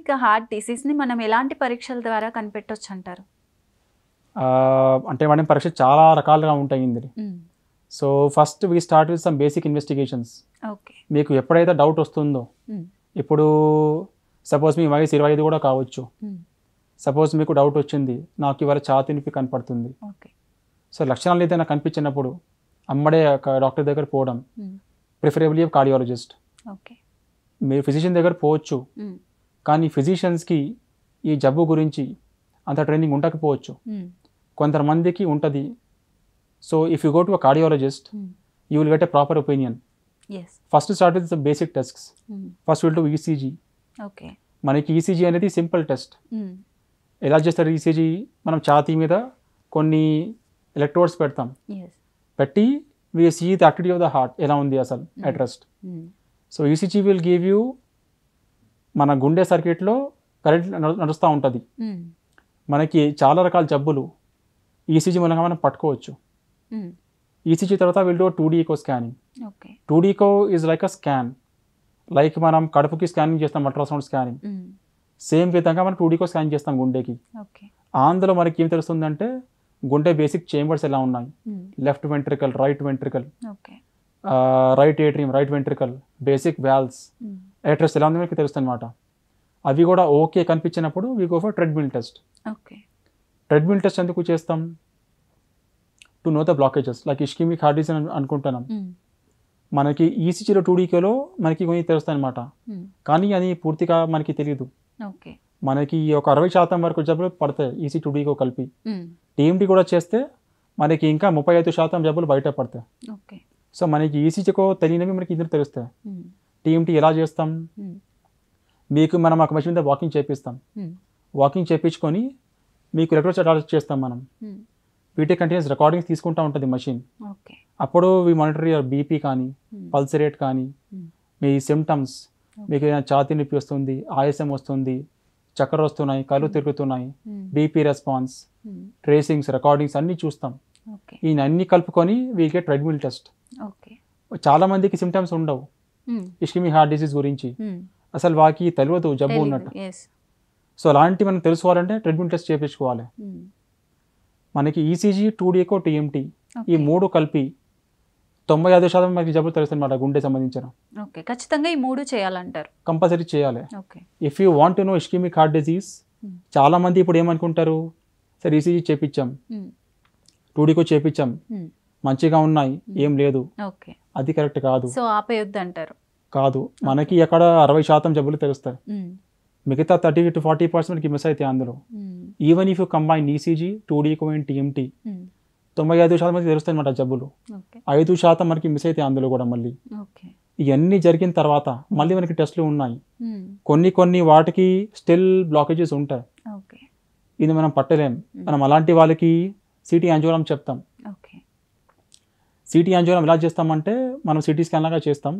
బేసిక్గా హార్ట్ డిసీజ్ని మనం ఎలాంటి పరీక్షల ద్వారా కనిపెట్టవచ్చు అంటారు? అంటే మేడం పరీక్ష చాలా రకాలుగా ఉంటాయి ఇందులో. So first we start with some basic investigations. Okay. మీకు ఎప్పుడైతే డౌట్ వస్తుందో, ఇప్పుడు సపోజ్ మీ వయసు 25 కూడా కావచ్చు. సపోజ్ మీకు డౌట్ వచ్చింది, నాకు ఇవాళ ఛాతీ నొప్పి కనపడుతుంది. ఓకే. సో లక్షణాలు ఏదైనా కనిపించినప్పుడు అమ్మడే డాక్టర్ దగ్గర పోవడం, ప్రిఫరబుల్లీ కార్డియాలజిస్ట్. ఓకే. మీరు ఫిజిషియన్ దగ్గర పోవచ్చు, కానీ ఫిజిషియన్స్కి ఈ జబ్బు గురించి అంత ట్రైనింగ్ ఉండకపోవచ్చు, కొంతమందికి ఉంటుంది. So if you go to a cardiologist you will get a proper opinion. First start with basic tests. First will to ECG. Okay. మనకి ఈసీజీ అనేది సింపుల్ టెస్ట్. ఎలా చేస్తారు ఈసీజీ? మనం ఛాతీ మీద కొన్ని ఎలక్ట్రోడ్స్ పెడతాం, పెట్టి we see the activity of the heart ఎలా ఉంది అసలు at rest. So ECG will give you మన గుండె సర్క్యూట్లో కరెంట్ నడుస్తూ ఉంటుంది. మనకి చాలా రకాల జబ్బులు ఈసీజీ మూలంగా మనం పట్టుకోవచ్చు. ఈసీజీ తర్వాత will do 2D echo scanning. 2D echo is like a scan, like మనం కడుపుకి స్కానింగ్ చేస్తాం అల్ట్రాసౌండ్ స్కానింగ్, సేమ్ విధంగా మనం 2D echo స్కాన్ చేస్తాం గుండెకి. అందులో మనకి ఏం తెలుస్తుందంటే గుండె బేసిక్ చేంబర్స్ ఎలా ఉన్నాయి, left ventricle, right ventricle, right atrium, right ventricle, basic valves, address ఎలా ఉంది మనకి తెలుస్తుంది అనమాట. అవి కూడా ఓకే కనిపించినప్పుడు we go for treadmill test. Treadmill test ఎందుకు చేస్తాం? To know the blockages, like ischaemic heart disease అనుకుంటున్నాం. మనకి ఈసీజీలో 2D echoలో మనకి కొన్ని తెలుస్తాయి అనమాట, కానీ అది పూర్తిగా మనకి తెలియదు. మనకి ఒక 60% వరకు జబ్బులు పడతాయి ఈసీ 2D echo కలిపి. టీఎంటీ కూడా చేస్తే మనకి ఇంకా 35% జబ్బులు బయట పడతాయి. సో మనకి ఈసీజీ echo తెలియనివి మనకి ఇద్దరు తెలుస్తాయి. టీఎంటీ ఎలా చేస్తాం? మీకు మనం ఒక మెషిన్ మీద వాకింగ్ చేపిస్తాం, వాకింగ్ చేయించుకొని మీకు ఎలక్ట్రోడ్ అటాచ్ చేస్తాం మనం. వీటి కంటిన్యూస్ రికార్డింగ్స్ తీసుకుంటూ ఉంటుంది మెషిన్. అప్పుడు వీ మానిటర్ యువర్ బీపీ కానీ, పల్స్ రేట్ కానీ, మీ సిమ్టమ్స్, మీకు ఏదైనా ఛాతీ నొప్పి వస్తుంది, ఆయాసం వస్తుంది, చక్కెర వస్తున్నాయి, కళ్ళు తిరుగుతున్నాయి, బీపీ రెస్పాన్స్, ట్రేసింగ్స్, రికార్డింగ్స్ అన్నీ చూస్తాం. ఈ అన్ని కలుపుకొని వీ గెట్ ట్రెడ్మిల్ టెస్ట్. చాలా మందికి సిమ్టమ్స్ ఉండవు ఇస్కిమిక్ హార్ట్ డిసీజ్ గురించి, అసలు వాకి తెలియదు జబ్బు ఉన్నట్టు. సో అలాంటి మనం తెలుసుకోవాలంటే ట్రెడ్మిల్ టెస్ట్ చేయించుకోవాలి. మనకి ఈసీజీ, 2D echo, టీఎంటీ ఈ మూడు కలిపి 95% మనకి జబ్బులు తెలుస్తుంది అన్నమాట గుండె సంబంధించిన. ఖచ్చితంగా ఈ మూడు చేయాలంటారు, కంపల్సరీ చేయాలి. If you want to know ischaemic heart disease, చాలా మంది ఇప్పుడు ఏమనుకుంటారు, సరే ఈసీజీ చేపించాం, 2D echo చేపించాం, మంచిగా ఉన్నాయి, ఏం లేదు. అది కరెక్ట్ కాదు. సో ఆపేయొద్దు అంటారు? కాదు, మనకి ఎక్కడ 60% జబ్బులు తెలుస్తాయి, మిగతా 30 to 40% మిస్ అవుతాయి అందులో. Even if you combine ECG, 2D echo and TMT 95% మనకి తెలుస్తాయి అన్నమాట జబ్బులు. 5% మనకి మిస్ అవుతాయి అందులో కూడా. మళ్ళీ ఇవన్నీ జరిగిన తర్వాత మళ్ళీ మనకి టెస్ట్లు ఉన్నాయి, కొన్ని వాటికి స్టిల్ బ్లాకేజెస్ ఉంటాయి, ఇది మనం పట్టలేం. మనం అలాంటి వాళ్ళకి సిటీ యాంజియోగ్రామ్ చెప్తాం. సిటీ యాంజియోగ్రామ్ ఎలా చేస్తామంటే మనం సిటీ స్కాన్ లాగా చేస్తాం.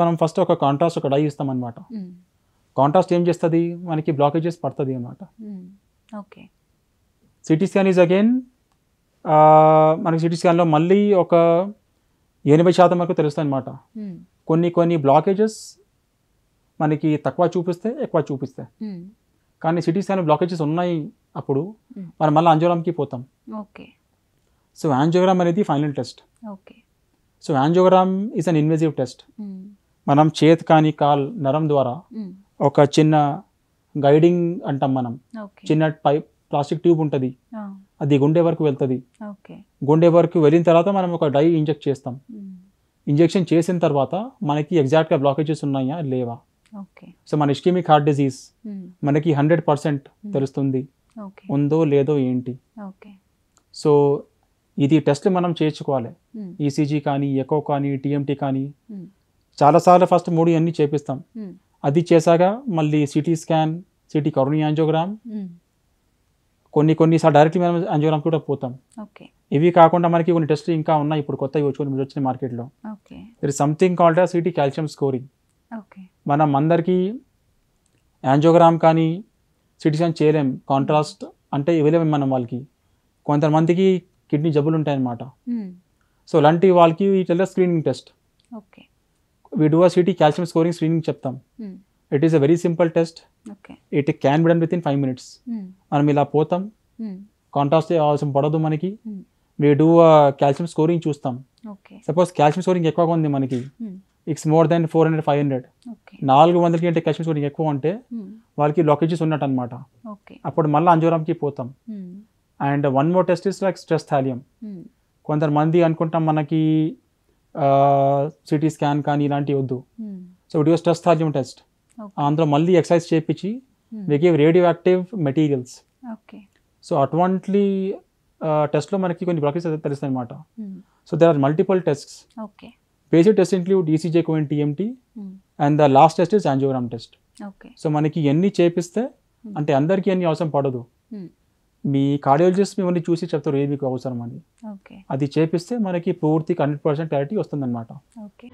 మనం ఫస్ట్ ఒక కాంట్రాస్ట్, ఒక డై ఇస్తాం అనమాట. కాంట్రాస్ట్ ఏం చేస్తుంది, మనకి బ్లాకేజెస్ పడుతుంది అన్నమాట. సిటీ స్కాన్ ఈజ్ అగైన్ మనకి సిటీ స్కాన్లో మళ్ళీ ఒక 80% వరకు తెలుస్తుంది అనమాట. కొన్ని బ్లాకేజెస్ మనకి తక్కువ చూపిస్తే, ఎక్కువ చూపిస్తాయి. కానీ సిటీ స్కాన్ బ్లాకేజెస్ ఉన్నాయి, అప్పుడు మనం మళ్ళీ యాంజియోగ్రామ్కి పోతాం. సో యాంజియోగ్రామ్ అనేది final test. So angiogram is an invasive test. మనం చేతి కానీ కాల్ నరం ద్వారా ఒక చిన్న గైడింగ్ అంటాం మనం, చిన్న పైప్ ప్లాస్టిక్ ట్యూబ్ ఉంటుంది, అది గుండె వరకు వెళ్తుంది. గుండె వరకు వెళ్ళిన తర్వాత మనం ఒక డై ఇంజెక్ట్ చేస్తాం. ఇంజెక్షన్ చేసిన తర్వాత మనకి ఎగ్జాక్ట్గా బ్లాకేజెస్ ఉన్నాయా లేవా. సో మన ఇస్కిమిక్ హార్ట్ డిసీజ్ మనకి 100% తెలుస్తుంది, ఉందో లేదో ఏంటి. సో ఇది టెస్ట్లు మనం చేయించుకోవాలి. ఈసీజీ కానీ, ఎకో కానీ, టీఎంటీ కానీ. చాలాసార్లు ఫస్ట్ 3 అన్నీ చేపిస్తాం. అది చేశాక మళ్ళీ CT scan, city coronary angiogram, కొన్నిసార్లు డైరెక్ట్లీ మనం యాంజియోగ్రామ్ కూడా పోతాం. ఇవి కాకుండా మనకి కొన్ని టెస్ట్లు ఇంకా ఉన్నాయి, ఇప్పుడు కొత్తవి వచ్చిన మార్కెట్లో. There is something called CT calcium scoring. మనం అందరికీ యాంజియోగ్రామ్ కానీ సిటీ స్కాన్ చేయలేం, కాంట్రాస్ట్ అంటే ఇవ్వలేము మనం వాళ్ళకి. కొంతమందికి కిడ్నీ జబ్బులు ఉంటాయన్నమాట. సో అలాంటి వాళ్ళకి ఇట్లా screening test, we do CT calcium scoring screening చెప్తాం. It is a very simple test. Okay. It can be done with in 5 minutes. మనం ఇలా పోతాం, కాంట్రాస్ట్ అవసరం పడదు మనకి. వీ డూ కాల్షియం స్కోరింగ్ చూస్తాం. ఓకే. సపోజ్ కాల్షియం స్కోరింగ్ ఎక్కువగా ఉంది మనకి, ఇట్స్ మోర్ దెన్ 400 500, ఓకే. 400 కంటే కాల్షియం స్కోరింగ్ ఎక్కువ ఉంటే వాళ్ళకి బ్లాకేజెస్ ఉన్నట్టు అనమాట. ఓకే. అప్పుడు మళ్ళీ అంజోరామ్కి పోతాం. And one more test is like stress thallium. కొంతమంది అనుకుంటాం మనకి సిటీ స్కాన్ కానీ ఇలాంటివి వద్దు. So it uses stress thallium test. అందులో మళ్ళీ ఎక్సర్సైజ్ చేయించి we give radio active materials. Okay. So అటువంటి టెస్ట్లో మనకి కొన్ని బ్లాకేజెస్ తెలుస్తాయి అనమాట. So there are multiple tests. Okay. Basic test include ECG కోయిన్ TMT and the last test is angiogram test. Okay. So మనకి ఎన్ని చేపిస్తే, అంటే అందరికీ అన్ని అవసరం పడదు. మీ కార్డియాలజిస్ట్ మిమ్మల్ని చూసి చెప్తారు ఏది మీకు అవసరం అని. ఓకే. అది చేపిస్తే మనకి పూర్తిగా 100% క్లారిటీ వస్తుందన్నమాట. ఓకే.